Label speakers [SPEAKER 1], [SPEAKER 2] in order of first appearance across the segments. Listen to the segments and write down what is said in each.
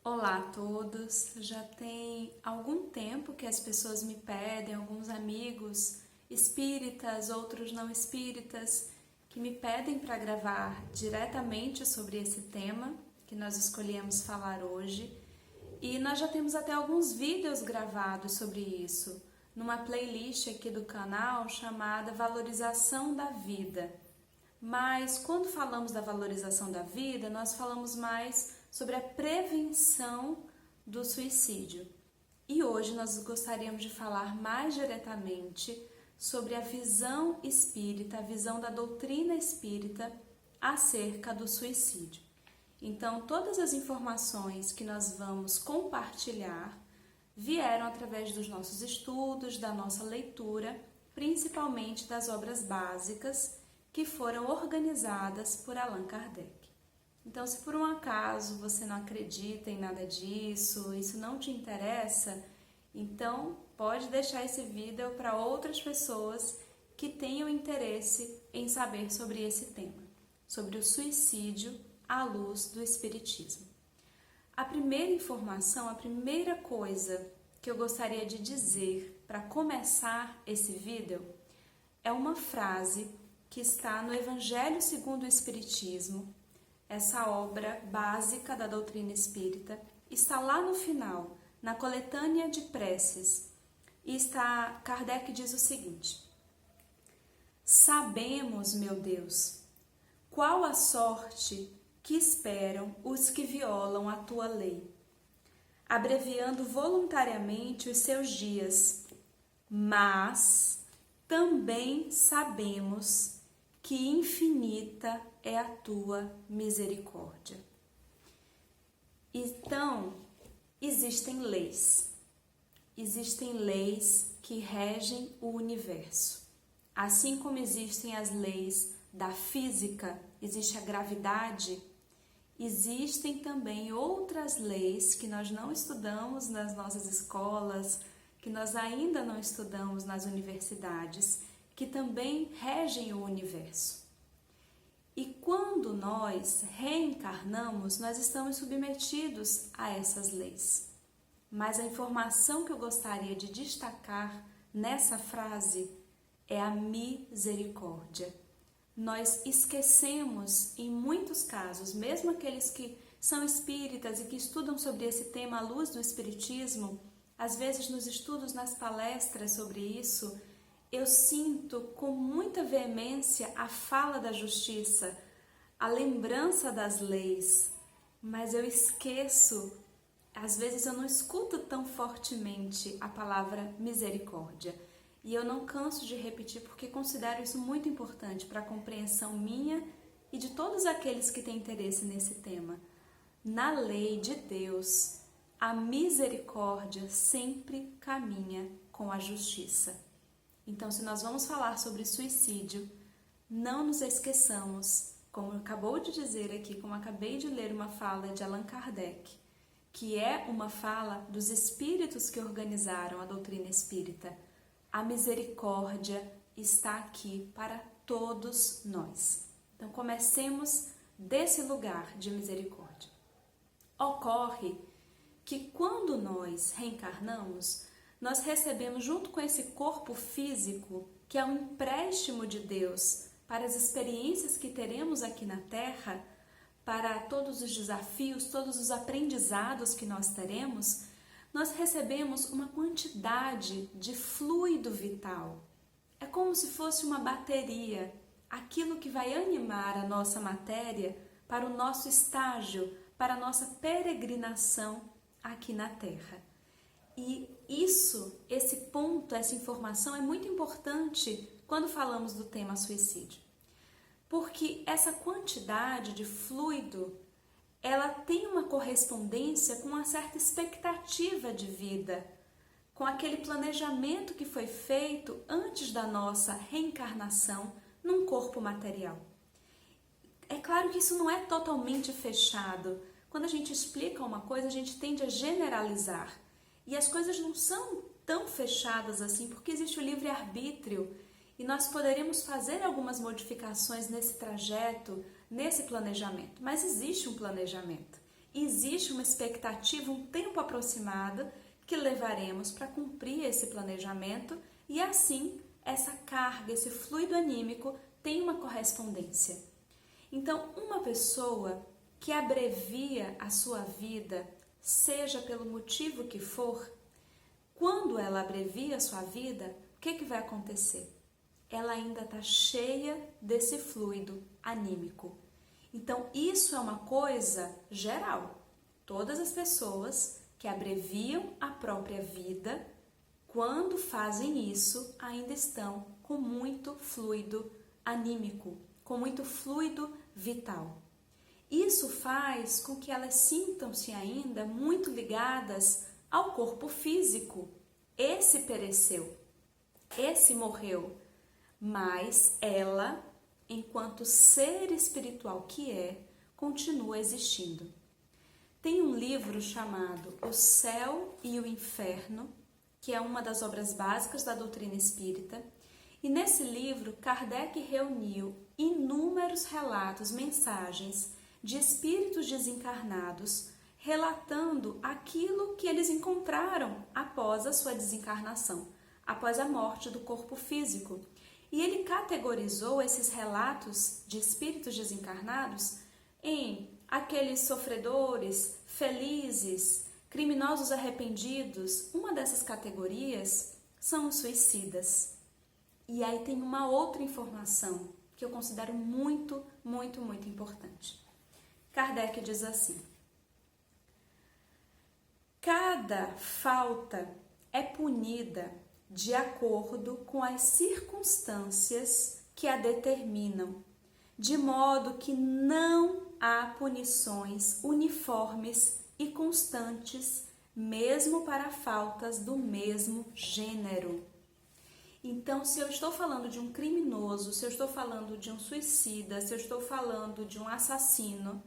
[SPEAKER 1] Olá a todos! Já tem algum tempo que as pessoas me pedem, alguns amigos espíritas, outros não espíritas, que me pedem para gravar diretamente sobre esse tema que nós escolhemos falar hoje. E nós já temos até alguns vídeos gravados sobre isso, numa playlist aqui do canal chamada Valorização da Vida. Mas quando falamos da valorização da vida, nós falamos mais sobre a prevenção do suicídio. E hoje nós gostaríamos de falar mais diretamente sobre a visão espírita, a visão da doutrina espírita acerca do suicídio. Então, todas as informações que nós vamos compartilhar vieram através dos nossos estudos, da nossa leitura, principalmente das obras básicas que foram organizadas por Allan Kardec. Então, se por um acaso você não acredita em nada disso, isso não te interessa, então pode deixar esse vídeo para outras pessoas que tenham interesse em saber sobre esse tema, sobre o suicídio à luz do Espiritismo. A primeira informação, a primeira coisa que eu gostaria de dizer para começar esse vídeo é uma frase que está no Evangelho segundo o Espiritismo. Essa obra básica da doutrina espírita está lá no final, na coletânea de preces, e Kardec diz o seguinte: sabemos, meu Deus, qual a sorte que esperam os que violam a tua lei, abreviando voluntariamente os seus dias, mas também sabemos que infinita é a tua misericórdia. Então, existem leis que regem o universo. Assim como existem as leis da física, existe a gravidade, existem também outras leis que nós não estudamos nas nossas escolas, que nós ainda não estudamos nas universidades, que também regem o universo. E quando nós reencarnamos, nós estamos submetidos a essas leis. Mas a informação que eu gostaria de destacar nessa frase é a misericórdia. Nós esquecemos, em muitos casos, mesmo aqueles que são espíritas e que estudam sobre esse tema à luz do Espiritismo, às vezes nos estudos, nas palestras sobre isso, eu sinto com muita veemência a fala da justiça, a lembrança das leis, mas eu esqueço, às vezes eu não escuto tão fortemente a palavra misericórdia. E eu não canso de repetir porque considero isso muito importante para a compreensão minha e de todos aqueles que têm interesse nesse tema. Na lei de Deus, a misericórdia sempre caminha com a justiça. Então, se nós vamos falar sobre suicídio, não nos esqueçamos, como acabou de dizer aqui, como acabei de ler uma fala de Allan Kardec, que é uma fala dos espíritos que organizaram a doutrina espírita. A misericórdia está aqui para todos nós. Então, comecemos desse lugar de misericórdia. Ocorre que quando nós reencarnamos, nós recebemos junto com esse corpo físico, que é um empréstimo de Deus para as experiências que teremos aqui na Terra, para todos os desafios, todos os aprendizados que nós teremos, nós recebemos uma quantidade de fluido vital. É como se fosse uma bateria, aquilo que vai animar a nossa matéria para o nosso estágio, para a nossa peregrinação aqui na Terra. E esse ponto, essa informação é muito importante quando falamos do tema suicídio. Porque essa quantidade de fluido, ela tem uma correspondência com uma certa expectativa de vida, com aquele planejamento que foi feito antes da nossa reencarnação num corpo material. É claro que isso não é totalmente fechado. Quando a gente explica uma coisa, a gente tende a generalizar. E as coisas não são tão fechadas assim, porque existe o livre-arbítrio e nós poderíamos fazer algumas modificações nesse trajeto, nesse planejamento. Mas existe um planejamento. existe uma expectativa, um tempo aproximado que levaremos para cumprir esse planejamento e assim essa carga, esse fluido anímico tem uma correspondência. Então, uma pessoa que abrevia a sua vida, seja pelo motivo que for, quando ela abrevia a sua vida, o que vai acontecer? Ela ainda está cheia desse fluido anímico. Então, isso é uma coisa geral. Todas as pessoas que abreviam a própria vida, quando fazem isso, ainda estão com muito fluido anímico, com muito fluido vital. Isso faz com que elas sintam-se ainda muito ligadas ao corpo físico. Esse pereceu, esse morreu, mas ela, enquanto ser espiritual que é, continua existindo. Tem um livro chamado O Céu e o Inferno, que é uma das obras básicas da doutrina espírita, e nesse livro Kardec reuniu inúmeros relatos, mensagens de espíritos desencarnados, relatando aquilo que eles encontraram após a sua desencarnação, após a morte do corpo físico. E ele categorizou esses relatos de espíritos desencarnados em aqueles sofredores, felizes, criminosos arrependidos. Uma dessas categorias são os suicidas. E aí tem uma outra informação que eu considero muito, muito, muito importante. Kardec diz assim: cada falta é punida de acordo com as circunstâncias que a determinam, de modo que não há punições uniformes e constantes, mesmo para faltas do mesmo gênero. Então, se eu estou falando de um criminoso, se eu estou falando de um suicida, se eu estou falando de um assassino,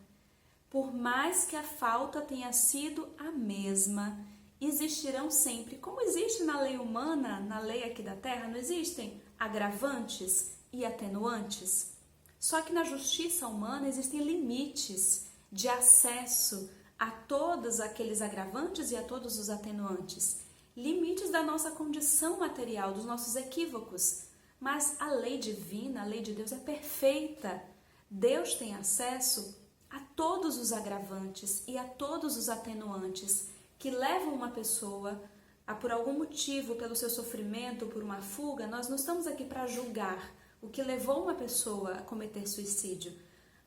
[SPEAKER 1] por mais que a falta tenha sido a mesma, existirão sempre, como existe na lei humana, na lei aqui da Terra, não existem agravantes e atenuantes? Só que na justiça humana existem limites de acesso a todos aqueles agravantes e a todos os atenuantes. Limites da nossa condição material, dos nossos equívocos. Mas a lei divina, a lei de Deus é perfeita. Deus tem acesso a todos os agravantes e a todos os atenuantes que levam uma pessoa a, por algum motivo, pelo seu sofrimento, por uma fuga. Nós não estamos aqui para julgar o que levou uma pessoa a cometer suicídio,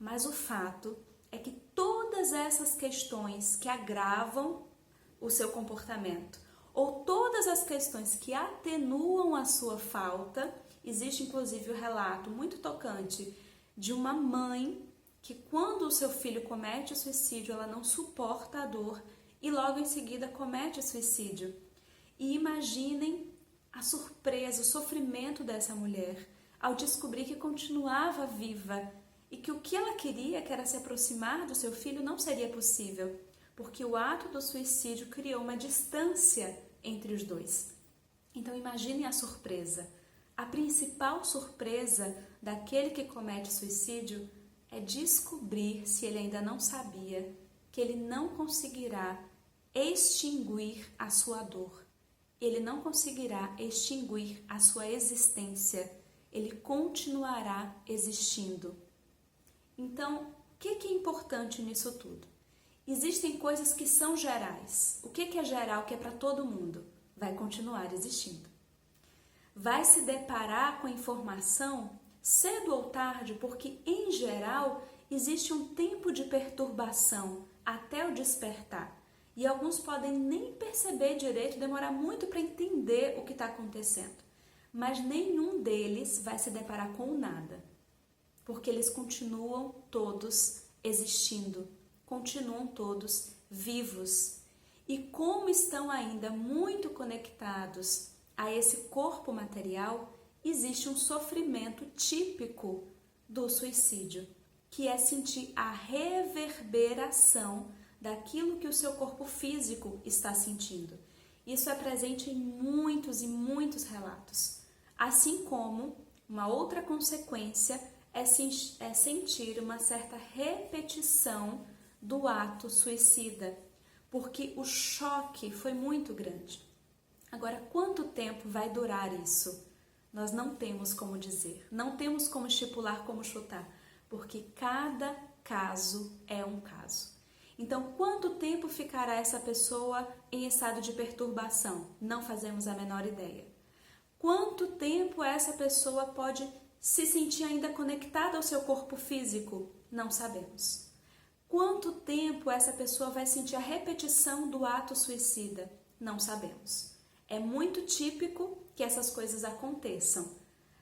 [SPEAKER 1] mas o fato é que todas essas questões que agravam o seu comportamento, ou todas as questões que atenuam a sua falta, existe inclusive o relato muito tocante de uma mãe que, quando o seu filho comete o suicídio, ela não suporta a dor e logo em seguida comete o suicídio. E imaginem a surpresa, o sofrimento dessa mulher ao descobrir que continuava viva e que o que ela queria, que era se aproximar do seu filho, não seria possível, porque o ato do suicídio criou uma distância entre os dois. Então imaginem a surpresa. A principal surpresa daquele que comete suicídio é descobrir, se ele ainda não sabia, que ele não conseguirá extinguir a sua dor. Ele não conseguirá extinguir a sua existência. Ele continuará existindo. Então, o que é importante nisso tudo? Existem coisas que são gerais. O que é geral, que é para todo mundo? Vai continuar existindo. Vai se deparar com a informação cedo ou tarde, porque, em geral, existe um tempo de perturbação até o despertar. E alguns podem nem perceber direito, demorar muito para entender o que está acontecendo. Mas nenhum deles vai se deparar com nada, porque eles continuam todos existindo, continuam todos vivos. E como estão ainda muito conectados a esse corpo material, existe um sofrimento típico do suicídio, que é sentir a reverberação daquilo que o seu corpo físico está sentindo. Isso é presente em muitos e muitos relatos. Assim como uma outra consequência é sentir uma certa repetição do ato suicida, porque o choque foi muito grande. Agora, quanto tempo vai durar isso? Nós não temos como dizer, não temos como estipular, como chutar, porque cada caso é um caso. Então, quanto tempo ficará essa pessoa em estado de perturbação? Não fazemos a menor ideia. Quanto tempo essa pessoa pode se sentir ainda conectada ao seu corpo físico? Não sabemos. Quanto tempo essa pessoa vai sentir a repetição do ato suicida? Não sabemos. É muito típico que essas coisas aconteçam,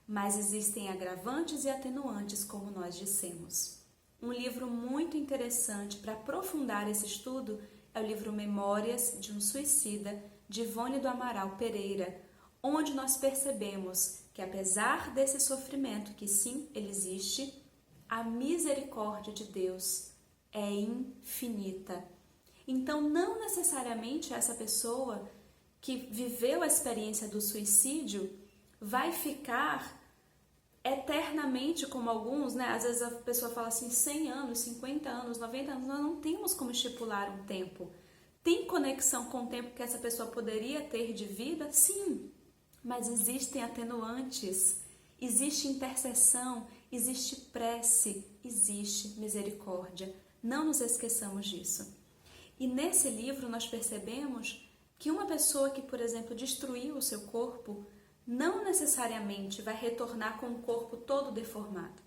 [SPEAKER 1] mas existem agravantes e atenuantes, como nós dissemos. Um livro muito interessante para aprofundar esse estudo é o livro Memórias de um Suicida, de Ivone do Amaral Pereira, onde nós percebemos que, apesar desse sofrimento, que sim, ele existe, a misericórdia de Deus é infinita. Então, não necessariamente essa pessoa que viveu a experiência do suicídio vai ficar eternamente, como alguns, né? Às vezes a pessoa fala assim, 100 anos, 50 anos, 90 anos, nós não temos como estipular um tempo. Tem conexão com o tempo que essa pessoa poderia ter de vida? Sim, mas existem atenuantes, existe intercessão, existe prece, existe misericórdia. Não nos esqueçamos disso. E nesse livro nós percebemos que uma pessoa que, por exemplo, destruiu o seu corpo, não necessariamente vai retornar com o corpo todo deformado.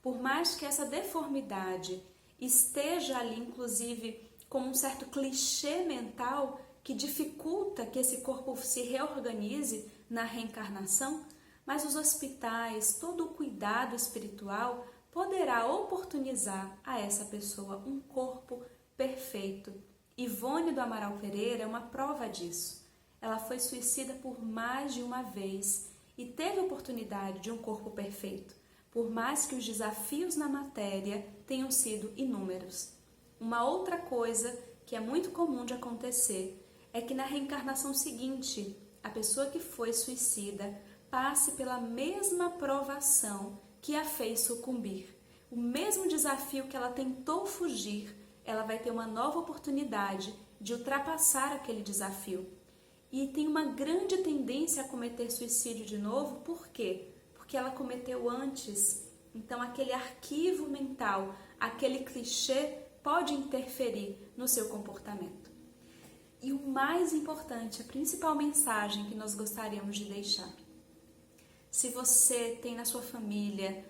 [SPEAKER 1] Por mais que essa deformidade esteja ali, inclusive, como um certo clichê mental que dificulta que esse corpo se reorganize na reencarnação, mas os hospitais, todo o cuidado espiritual poderá oportunizar a essa pessoa um corpo perfeito. Ivone do Amaral Pereira é uma prova disso. Ela foi suicida por mais de uma vez e teve a oportunidade de um corpo perfeito, por mais que os desafios na matéria tenham sido inúmeros. Uma outra coisa que é muito comum de acontecer é que na reencarnação seguinte, a pessoa que foi suicida passe pela mesma provação que a fez sucumbir. O mesmo desafio que ela tentou fugir, ela vai ter uma nova oportunidade de ultrapassar aquele desafio. E tem uma grande tendência a cometer suicídio de novo, por quê? Porque ela cometeu antes. Então, aquele arquivo mental, aquele clichê pode interferir no seu comportamento. E o mais importante, a principal mensagem que nós gostaríamos de deixar. Se você tem na sua família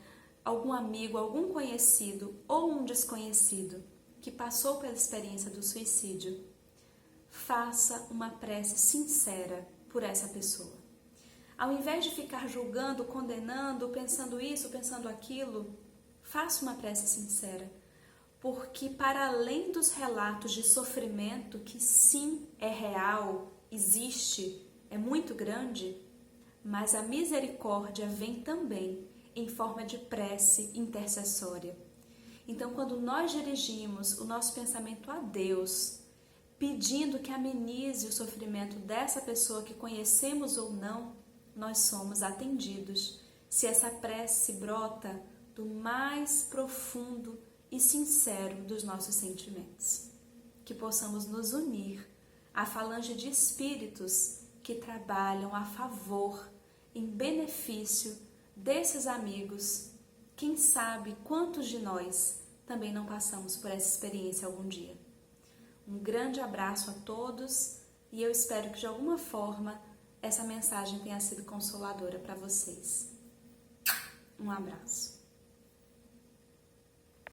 [SPEAKER 1] algum amigo, algum conhecido ou um desconhecido que passou pela experiência do suicídio, faça uma prece sincera por essa pessoa. Ao invés de ficar julgando, condenando, pensando isso, pensando aquilo, faça uma prece sincera, porque para além dos relatos de sofrimento, que sim é real, existe, é muito grande, mas a misericórdia vem também em forma de prece intercessória. Então, quando nós dirigimos o nosso pensamento a Deus, pedindo que amenize o sofrimento dessa pessoa que conhecemos ou não, nós somos atendidos. Se essa prece brota do mais profundo e sincero dos nossos sentimentos. Que possamos nos unir à falange de espíritos que trabalham a favor, em benefício desses amigos. Quem sabe quantos de nós também não passamos por essa experiência algum dia. Um grande abraço a todos e eu espero que de alguma forma essa mensagem tenha sido consoladora para vocês. Um abraço.